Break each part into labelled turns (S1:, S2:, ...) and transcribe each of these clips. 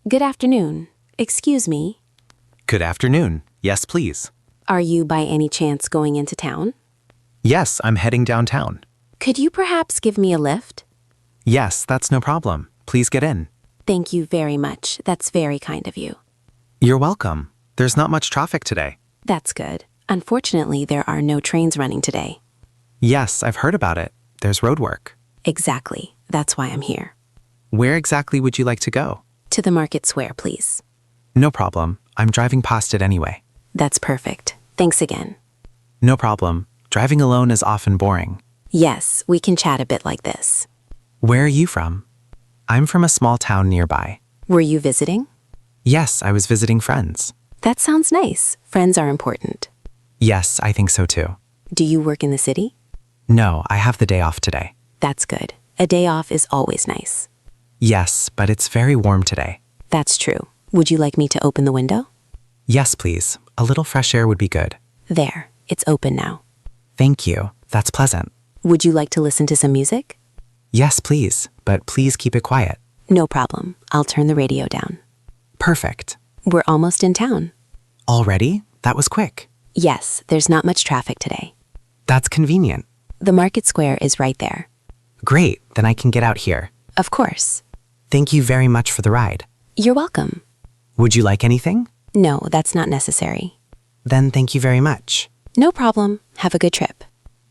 S1: Good afternoon. Excuse me.
S2: Good afternoon. Yes, please.
S1: Are you by any chance going into town?
S2: Yes, I'm heading downtown.
S1: Could you perhaps give me a lift?
S2: Yes, that's no problem. Please get in.
S1: Thank you very much. That's very kind of you.
S2: You're welcome. There's not much traffic today.
S1: That's good. Unfortunately, there are no trains running today.
S2: Yes, I've heard about it. There's road work.
S1: Exactly. That's why I'm here.
S2: Where exactly would you like to go?
S1: To the market square, please.
S2: No problem. I'm driving past it anyway.
S1: That's perfect. Thanks again.
S2: No problem. Driving alone is often boring.
S1: Yes, we can chat a bit like this.
S2: Where are you from? I'm from a small town nearby.
S1: Were you visiting?
S2: Yes, I was visiting friends.
S1: That sounds nice. Friends are important.
S2: Yes, I think so too.
S1: Do you work in the city?
S2: No, I have the day off today.
S1: That's good. A day off is always nice.
S2: Yes, but it's very warm today.
S1: That's true. Would you like me to open the window?
S2: Yes, please. A little fresh air would be good.
S1: There. It's open now.
S2: Thank you. That's pleasant.
S1: Would you like to listen to some music?
S2: Yes, please. But please keep it quiet.
S1: No problem. I'll turn the radio down.
S2: Perfect.
S1: We're almost in town.
S2: Already? That was quick.
S1: Yes, there's not much traffic today.
S2: That's convenient.
S1: The market square is right there.
S2: Great. Then I can get out here.
S1: Of course.
S2: Thank you very much for the ride.
S1: You're welcome.
S2: Would you like anything?
S1: No, that's not necessary.
S2: Then thank you very much.
S1: No problem. Have a good trip.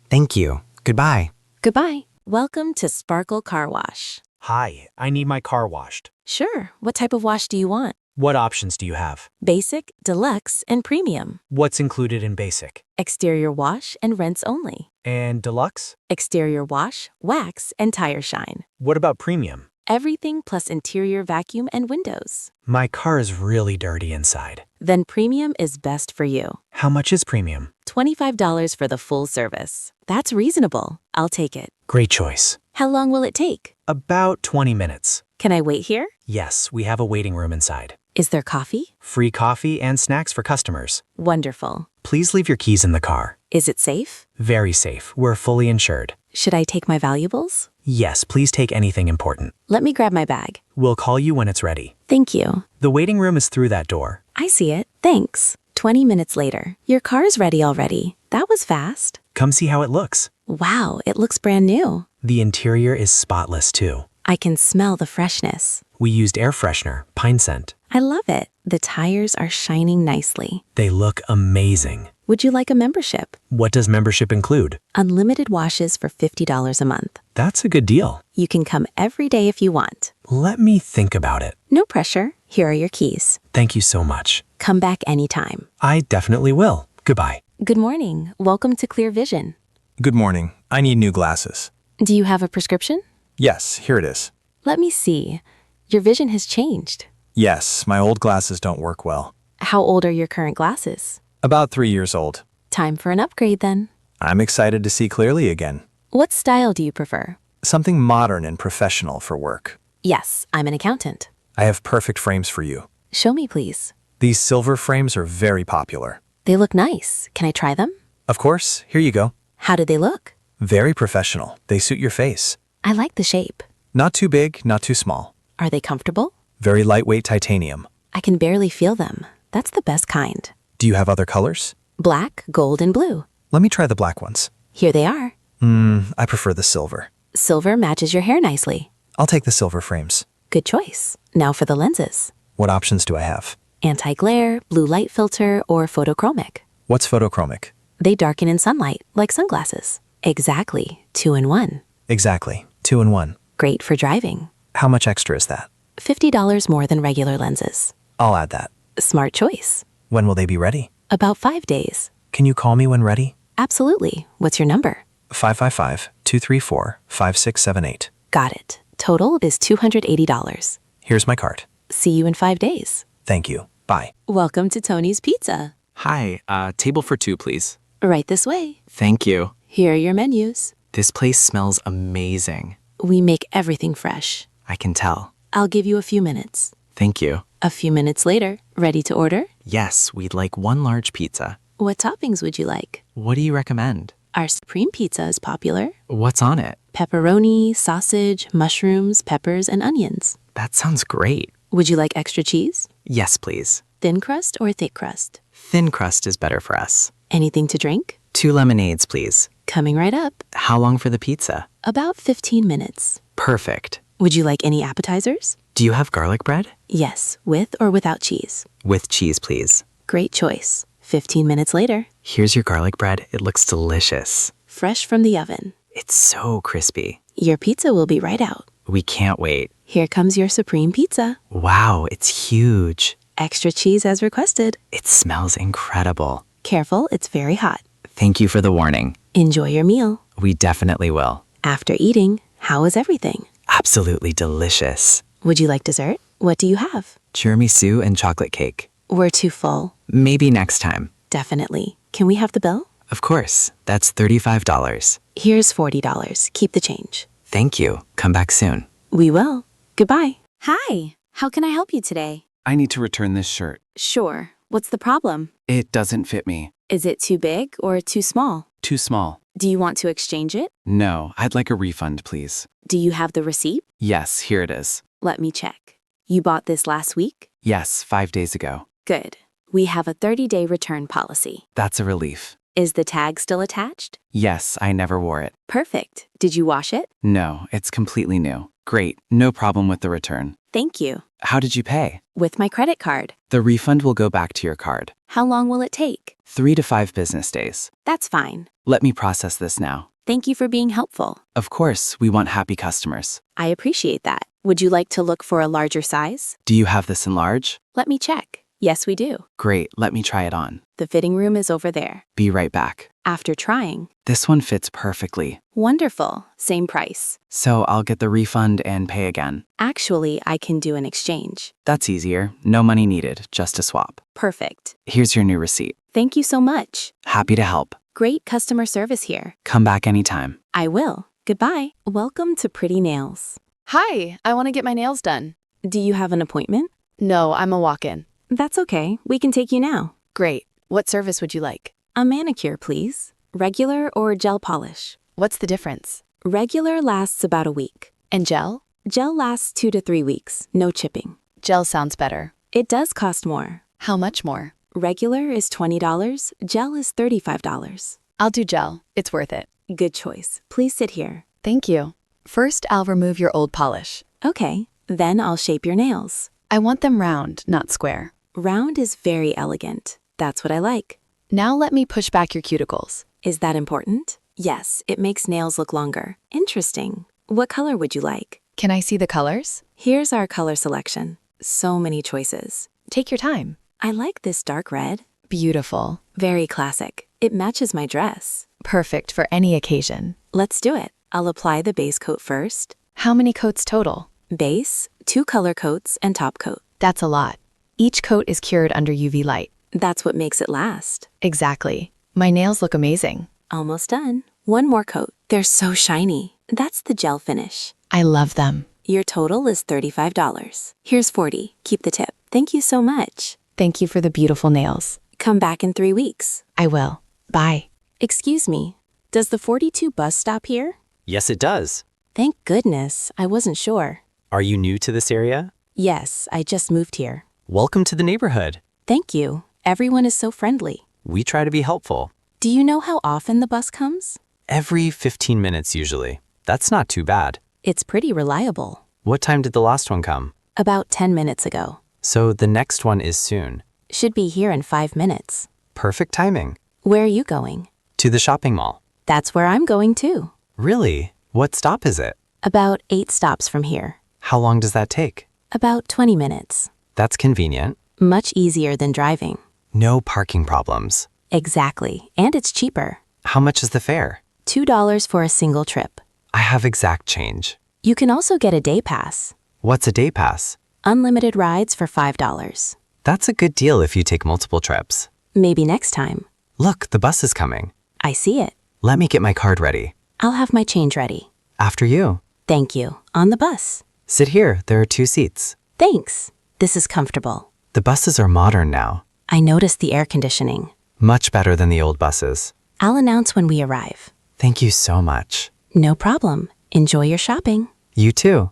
S2: Thank you. Goodbye.
S1: Goodbye. Welcome to Sparkle Car Wash.
S3: Hi, I need my car washed.
S1: Sure. What type of wash do you want?
S3: What options do you have?
S1: Basic, deluxe, and premium.
S3: What's included in basic?
S1: Exterior wash and rinse only.
S3: And deluxe?
S1: Exterior wash, wax, and tire shine.
S3: What about premium?
S1: Everything plus interior vacuum and windows.
S3: My car is really dirty inside.
S1: Then premium is best for you.
S3: How much is premium?
S1: $25 for the full service. That's reasonable. I'll take it.
S3: Great choice.
S1: How long will it take?
S3: About 20 minutes.
S1: Can I wait here?
S3: Yes, we have a waiting room inside.
S1: Is there coffee?
S3: Free coffee and snacks for customers.
S1: Wonderful.
S3: Please leave your keys in the car.
S1: Is it safe?
S3: Very safe. We're fully insured.
S1: Should I take my valuables?
S3: Yes, please take anything important.
S1: Let me grab my bag.
S3: We'll call you when it's ready.
S1: Thank you.
S3: The waiting room is through that door.
S1: I see it. Thanks. 20 minutes later. Your car's ready already. That was fast.
S3: Come see how it looks.
S1: Wow, it looks brand new.
S3: The interior is spotless too.
S1: I can smell the freshness.
S3: We used air freshener, pine scent.
S1: I love it. The tires are shining nicely.
S3: They look amazing.
S1: Would you like a membership?
S3: What does membership include?
S1: Unlimited washes for $50 a month.
S3: That's a good deal.
S1: You can come every day if you want.
S3: Let me think about it.
S1: No pressure. Here are your keys.
S3: Thank you so much.
S1: Come back anytime.
S3: I definitely will. Goodbye.
S1: Good morning. Welcome to Clear Vision.
S4: Good morning. I need new glasses.
S1: Do you have a prescription?
S4: Yes, here it is.
S1: Let me see. Your vision has changed.
S4: Yes, my old glasses don't work well.
S1: How old are your current glasses?
S4: About 3 years old.
S1: Time for an upgrade then.
S4: I'm excited to see clearly again.
S1: What style do you prefer?
S4: Something modern and professional for work.
S1: Yes, I'm an accountant.
S4: I have perfect frames for you.
S1: Show me, please.
S4: These silver frames are very popular.
S1: They look nice. Can I try them?
S4: Of course, here you go.
S1: How do they look?
S4: Very professional. They suit your face.
S1: I like the shape.
S4: Not too big, not too small.
S1: Are they comfortable?
S4: Very lightweight titanium.
S1: I can barely feel them. That's the best kind.
S4: Do you have other colors?
S1: Black, gold, and blue.
S4: Let me try the black ones.
S1: Here they are.
S4: I prefer the silver.
S1: Silver matches your hair nicely.
S4: I'll take the silver frames.
S1: Good choice. Now for the lenses.
S4: What options do I have?
S1: Anti-glare, blue light filter, or photochromic.
S4: What's photochromic?
S1: They darken in sunlight, like sunglasses. Exactly. 2 in 1.
S4: Exactly. 2 in 1.
S1: Great for driving.
S4: How much extra is that?
S1: $50 more than regular lenses.
S4: I'll add that.
S1: Smart choice.
S4: When will they be ready?
S1: About 5 days.
S4: Can you call me when ready?
S1: Absolutely. What's your number?
S4: 555-234-5678.
S1: Got it. Total is $280.
S4: Here's my card.
S1: See you in 5 days.
S4: Thank you. Bye.
S1: Welcome to Tony's Pizza.
S5: Hi, table for 2, please.
S1: Right this way.
S5: Thank you.
S1: Here are your menus.
S5: This place smells amazing.
S1: We make everything fresh.
S5: I can tell.
S1: I'll give you a few minutes.
S5: Thank you.
S1: A few minutes later, ready to order?
S5: Yes, we'd like 1 large pizza.
S1: What toppings would you like?
S5: What do you recommend?
S1: Our supreme pizza is popular.
S5: What's on it?
S1: Pepperoni, sausage, mushrooms, peppers, and onions.
S5: That sounds great.
S1: Would you like extra cheese?
S5: Yes, please.
S1: Thin crust or thick crust?
S5: Thin crust is better for us.
S1: Anything to drink?
S5: 2 lemonades, please.
S1: Coming right up.
S5: How long for the pizza?
S1: About 15 minutes.
S5: Perfect.
S1: Would you like any appetizers?
S5: Do you have garlic bread?
S1: Yes, with or without cheese.
S5: With cheese, please.
S1: Great choice. 15 minutes later.
S5: Here's your garlic bread. It looks delicious.
S1: Fresh from the oven.
S5: It's so crispy.
S1: Your pizza will be right out.
S5: We can't wait.
S1: Here comes your supreme pizza.
S5: Wow, it's huge.
S1: Extra cheese as requested.
S5: It smells incredible.
S1: Careful, it's very hot.
S5: Thank you for the warning.
S1: Enjoy your meal.
S5: We definitely will.
S1: After eating, how is everything?
S5: Absolutely delicious.
S1: Would you like dessert? What do you have?
S5: Tiramisu and chocolate cake.
S1: We're too full.
S5: Maybe next time.
S1: Definitely. Can we have the bill?
S5: Of course. That's $35.
S1: Here's $40. Keep the change.
S5: Thank you. Come back soon.
S1: We will. Goodbye. Hi. How can I help you today?
S6: I need to return this shirt.
S1: Sure. What's the problem?
S6: It doesn't fit me.
S1: Is it too big or too small?
S6: Too small.
S1: Do you want to exchange it?
S6: No, I'd like a refund, please.
S1: Do you have the receipt?
S6: Yes, here it is.
S1: Let me check. You bought this last week?
S6: Yes, 5 days ago.
S1: Good. We have a 30-day return policy.
S6: That's a relief.
S1: Is the tag still attached?
S6: Yes, I never wore it.
S1: Perfect. Did you wash it?
S6: No, it's completely new. Great, no problem with the return.
S1: Thank you.
S6: How did you pay?
S1: With my credit card.
S6: The refund will go back to your card.
S1: How long will it take?
S6: 3 to 5 business days.
S1: That's fine.
S6: Let me process this now.
S1: Thank you for being helpful.
S6: Of course, we want happy customers.
S1: I appreciate that. Would you like to look for a larger size?
S6: Do you have this in large?
S1: Let me check. Yes, we do.
S6: Great, let me try it on.
S1: The fitting room is over there.
S6: Be right back.
S1: After trying.
S6: This one fits perfectly.
S1: Wonderful. Same price.
S6: So I'll get the refund and pay again.
S1: Actually, I can do an exchange.
S6: That's easier. No money needed, just a swap.
S1: Perfect.
S6: Here's your new receipt.
S1: Thank you so much.
S6: Happy to help.
S1: Great customer service here.
S6: Come back anytime.
S1: I will. Goodbye. Welcome to Pretty Nails.
S7: Hi, I want to get my nails done.
S1: Do you have an appointment?
S7: No, I'm a walk-in.
S1: That's okay. We can take you now.
S7: Great. What service would you like?
S1: A manicure, please. Regular or gel polish?
S7: What's the difference?
S1: Regular lasts about a week.
S7: And gel?
S1: Gel lasts 2 to 3 weeks. No chipping.
S7: Gel sounds better.
S1: It does cost more.
S7: How much more?
S1: Regular is $20. Gel is $35.
S7: I'll do gel. It's worth it.
S1: Good choice. Please sit here.
S7: Thank you. First, I'll remove your old polish.
S1: Okay. Then I'll shape your nails.
S7: I want them round, not square.
S1: Round is very elegant. That's what I like.
S7: Now let me push back your cuticles.
S1: Is that important? Yes, it makes nails look longer. Interesting. What color would you like?
S7: Can I see the colors?
S1: Here's our color selection. So many choices.
S7: Take your time.
S1: I like this dark red.
S7: Beautiful.
S1: Very classic. It matches my dress.
S7: Perfect for any occasion.
S1: Let's do it. I'll apply the base coat first.
S7: How many coats total?
S1: Base, 2 color coats, and top coat.
S7: That's a lot. Each coat is cured under UV light.
S1: That's what makes it last.
S7: Exactly. My nails look amazing.
S1: Almost done. 1 more coat. They're so shiny. That's the gel finish.
S7: I love them.
S1: Your total is $35. Here's $40. Keep the tip. Thank you so much.
S7: Thank you for the beautiful nails.
S1: Come back in 3 weeks.
S7: I will. Bye.
S1: Excuse me. Does the 42 bus stop here?
S2: Yes, it does.
S1: Thank goodness. I wasn't sure.
S2: Are you new to this area?
S1: Yes, I just moved here.
S2: Welcome to the neighborhood.
S1: Thank you. Everyone is so friendly.
S2: We try to be helpful.
S1: Do you know how often the bus comes?
S2: Every 15 minutes usually. That's not too bad.
S1: It's pretty reliable.
S2: What time did the last one come?
S1: About 10 minutes ago.
S2: So the next one is soon.
S1: Should be here in 5 minutes.
S2: Perfect timing.
S1: Where are you going?
S2: To the shopping mall.
S1: That's where I'm going too.
S2: Really? What stop is it?
S1: About 8 stops from here.
S2: How long does that take?
S1: About 20 minutes.
S2: That's convenient.
S1: Much easier than driving.
S2: No parking problems.
S1: Exactly. And it's cheaper.
S2: How much is the fare?
S1: $2 for a single trip.
S2: I have exact change.
S1: You can also get a day pass.
S2: What's a day pass?
S1: Unlimited rides for $5.
S2: That's a good deal if you take multiple trips.
S1: Maybe next time.
S2: Look, the bus is coming.
S1: I see it.
S2: Let me get my card ready.
S1: I'll have my change ready.
S2: After you.
S1: Thank you. On the bus.
S2: Sit here. There are 2 seats.
S1: Thanks. This is comfortable.
S2: The buses are modern now.
S1: I noticed the air conditioning.
S2: Much better than the old buses.
S1: I'll announce when we arrive.
S2: Thank you so much.
S1: No problem. Enjoy your shopping.
S2: You too.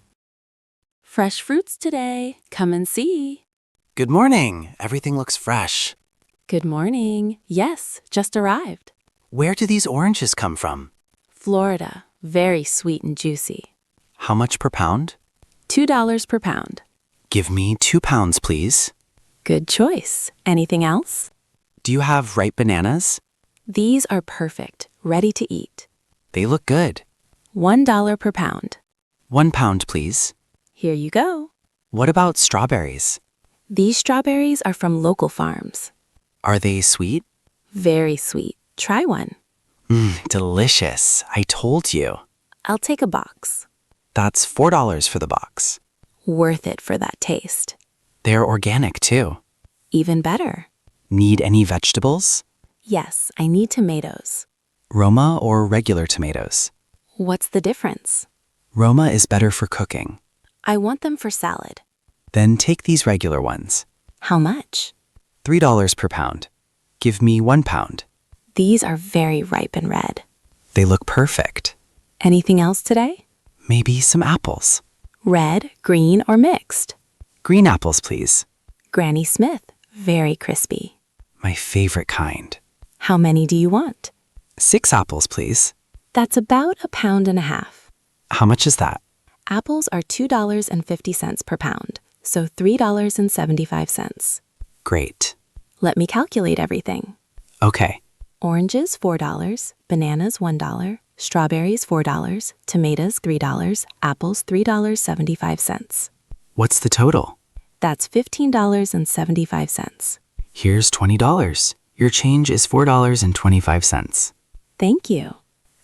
S1: Fresh fruits today. Come and see.
S2: Good morning. Everything looks fresh.
S1: Good morning. Yes, just arrived.
S2: Where do these oranges come from?
S1: Florida. Very sweet and juicy.
S2: How much per pound?
S1: $2 per pound.
S2: Give me 2 pounds, please.
S1: Good choice. Anything else?
S2: Do you have ripe bananas?
S1: These are perfect, ready to eat.
S2: They look good.
S1: $1 per pound.
S2: 1 pound, please.
S1: Here you go.
S2: What about strawberries?
S1: These strawberries are from local farms.
S2: Are they sweet?
S1: Very sweet. Try one.
S2: Delicious. I told you.
S1: I'll take a box.
S2: That's $4 for the box.
S1: Worth it for that taste.
S2: They're organic, too.
S1: Even better.
S2: Need any vegetables?
S1: Yes, I need tomatoes.
S2: Roma or regular tomatoes?
S1: What's the difference?
S2: Roma is better for cooking.
S1: I want them for salad.
S2: Then take these regular ones.
S1: How much?
S2: $3 per pound. Give me 1 pound.
S1: These are very ripe and red.
S2: They look perfect.
S1: Anything else today?
S2: Maybe some apples.
S1: Red, green, or mixed?
S2: Green apples, please.
S1: Granny Smith. Very crispy.
S2: My favorite kind.
S1: How many do you want?
S2: 6 apples, please.
S1: That's about 1.5 pounds.
S2: How much is that?
S1: Apples are $2.50 per pound, so $3.75.
S2: Great.
S1: Let me calculate everything.
S2: Okay.
S1: Oranges, $4, bananas, $1, strawberries, $4, tomatoes, $3, apples, $3.75.
S2: What's the total?
S1: That's $15.75.
S2: Here's $20. Your change is $4.25.
S1: Thank you.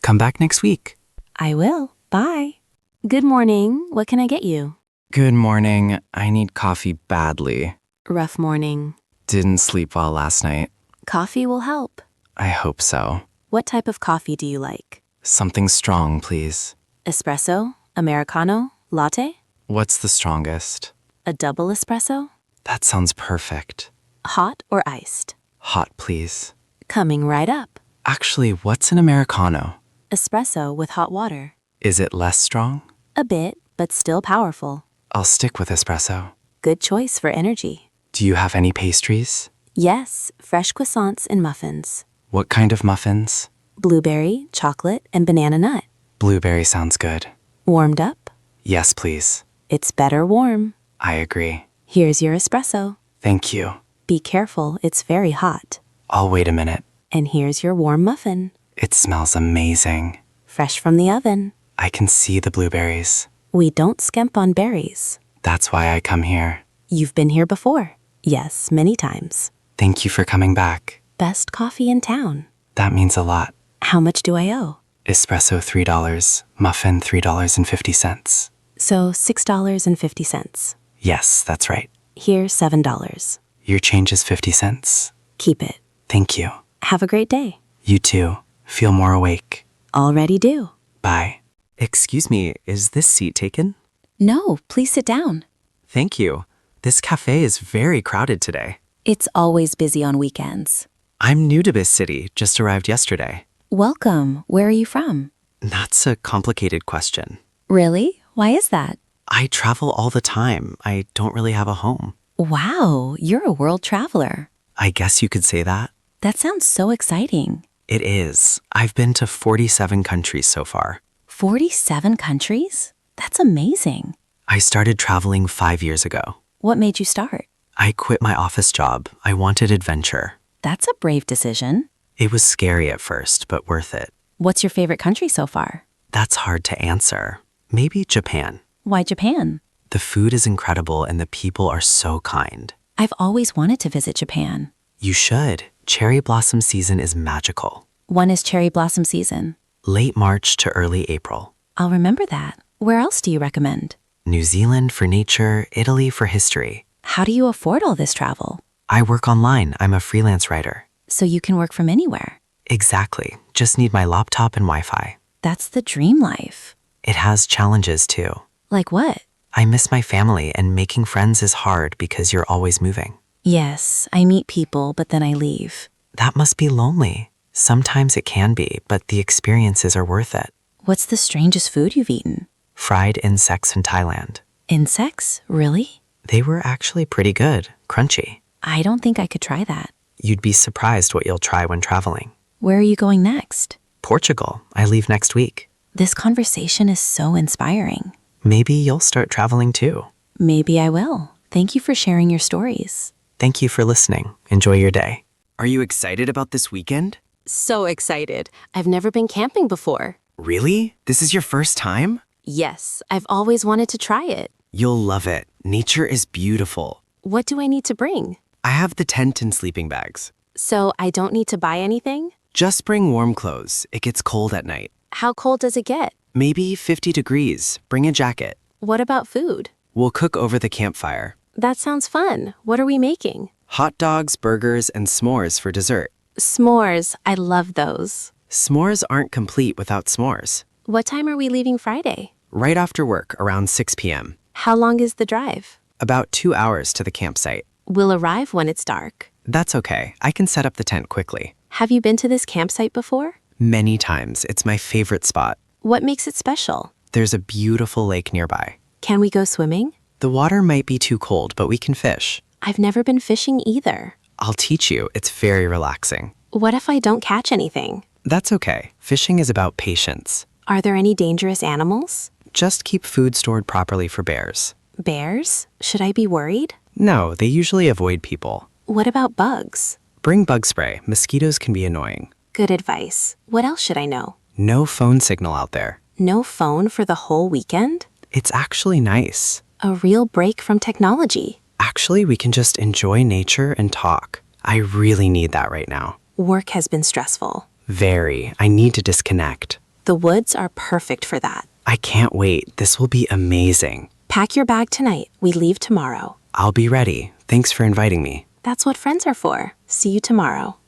S2: Come back next week.
S1: I will. Bye. Good morning. What can I get you?
S6: Good morning. I need coffee badly.
S1: Rough morning.
S6: Didn't sleep well last night.
S1: Coffee will help.
S6: I hope so.
S1: What type of coffee do you like?
S6: Something strong, please.
S1: Espresso? Americano? Latte?
S6: What's the strongest?
S1: A double espresso?
S6: That sounds perfect.
S1: Hot or iced?
S6: Hot, please.
S1: Coming right up.
S6: Actually, what's an Americano?
S1: Espresso with hot water.
S6: Is it less strong?
S1: A bit, but still powerful.
S6: I'll stick with espresso.
S1: Good choice for energy.
S6: Do you have any pastries?
S1: Yes, fresh croissants and muffins.
S6: What kind of muffins?
S1: Blueberry, chocolate, and banana nut.
S6: Blueberry sounds good.
S1: Warmed up?
S6: Yes, please.
S1: It's better warm.
S6: I agree.
S1: Here's your espresso.
S6: Thank you.
S1: Be careful, it's very hot.
S6: I'll wait a minute.
S1: And here's your warm muffin.
S6: It smells amazing.
S1: Fresh from the oven.
S6: I can see the blueberries.
S1: We don't skimp on berries.
S6: That's why I come here.
S1: You've been here before. Yes, many times.
S6: Thank you for coming back.
S1: Best coffee in town.
S6: That means a lot.
S1: How much do I owe?
S6: Espresso $3, muffin $3.50.
S1: So $6.50.
S6: Yes, that's right.
S1: Here's $7.
S6: Your change is 50 cents.
S1: Keep it.
S6: Thank you.
S1: Have a great day.
S6: You too. Feel more awake.
S1: Already do.
S6: Bye.
S2: Excuse me, is this seat taken?
S7: No, please sit down.
S2: Thank you. This cafe is very crowded today.
S7: It's always busy on weekends.
S2: I'm new to this city, just arrived yesterday.
S7: Welcome. Where are you from?
S2: That's a complicated question.
S7: Really? Why is that?
S2: I travel all the time. I don't really have a home.
S7: Wow, you're a world traveler.
S2: I guess you could say that.
S7: That sounds so exciting.
S2: It is. I've been to 47 countries so far.
S7: 47 countries? That's amazing.
S2: I started traveling 5 years ago.
S7: What made you start?
S2: I quit my office job. I wanted adventure.
S7: That's a brave decision.
S2: It was scary at first, but worth it.
S7: What's your favorite country so far?
S2: That's hard to answer. Maybe Japan.
S7: Why Japan?
S2: The food is incredible and the people are so kind.
S7: I've always wanted to visit Japan.
S2: You should. Cherry blossom season is magical.
S7: When is cherry blossom season?
S2: Late March to early April.
S7: I'll remember that. Where else do you recommend?
S2: New Zealand for nature, Italy for history.
S7: How do you afford all this travel?
S2: I work online. I'm a freelance writer.
S7: So you can work from anywhere.
S2: Exactly. Just need my laptop and Wi-Fi.
S7: That's the dream life.
S2: It has challenges too.
S7: Like what?
S2: I miss my family and making friends is hard because you're always moving.
S7: Yes, I meet people, but then I leave.
S2: That must be lonely. Sometimes it can be, but the experiences are worth it.
S7: What's the strangest food you've eaten?
S2: Fried insects in Thailand.
S7: Insects? Really?
S2: They were actually pretty good, crunchy.
S7: I don't think I could try that.
S2: You'd be surprised what you'll try when traveling.
S7: Where are you going next?
S2: Portugal. I leave next week.
S7: This conversation is so inspiring.
S2: Maybe you'll start traveling too.
S7: Maybe I will. Thank you for sharing your stories.
S2: Thank you for listening. Enjoy your day.
S6: Are you excited about this weekend?
S1: So excited. I've never been camping before.
S6: Really? This is your first time?
S1: Yes, I've always wanted to try it.
S6: You'll love it. Nature is beautiful.
S1: What do I need to bring?
S6: I have the tent and sleeping bags.
S1: So I don't need to buy anything?
S6: Just bring warm clothes. It gets cold at night.
S1: How cold does it get?
S6: Maybe 50 degrees. Bring a jacket.
S1: What about food?
S6: We'll cook over the campfire.
S1: That sounds fun. What are we making?
S6: Hot dogs, burgers, and s'mores for dessert.
S1: S'mores. I love those.
S6: S'mores aren't complete without s'mores.
S1: What time are we leaving Friday?
S6: Right after work, around 6 p.m.
S1: How long is the drive?
S6: About 2 hours to the campsite.
S1: We'll arrive when it's dark.
S6: That's okay. I can set up the tent quickly.
S1: Have you been to this campsite before?
S6: Many times. It's my favorite spot.
S1: What makes it special?
S6: There's a beautiful lake nearby.
S1: Can we go swimming?
S6: The water might be too cold, but we can fish.
S1: I've never been fishing either.
S6: I'll teach you. It's very relaxing.
S1: What if I don't catch anything?
S6: That's okay. Fishing is about patience.
S1: Are there any dangerous animals?
S6: Just keep food stored properly for bears.
S1: Bears? Should I be worried?
S6: No, they usually avoid people.
S1: What about bugs?
S6: Bring bug spray. Mosquitoes can be annoying.
S1: Good advice. What else should I know?
S6: No phone signal out there.
S1: No phone for the whole weekend?
S6: It's actually nice.
S1: A real break from technology.
S6: Actually, we can just enjoy nature and talk. I really need that right now.
S1: Work has been stressful.
S6: Very. I need to disconnect.
S1: The woods are perfect for that.
S6: I can't wait. This will be amazing.
S1: Pack your bag tonight. We leave tomorrow.
S6: I'll be ready. Thanks for inviting me.
S1: That's what friends are for. See you tomorrow.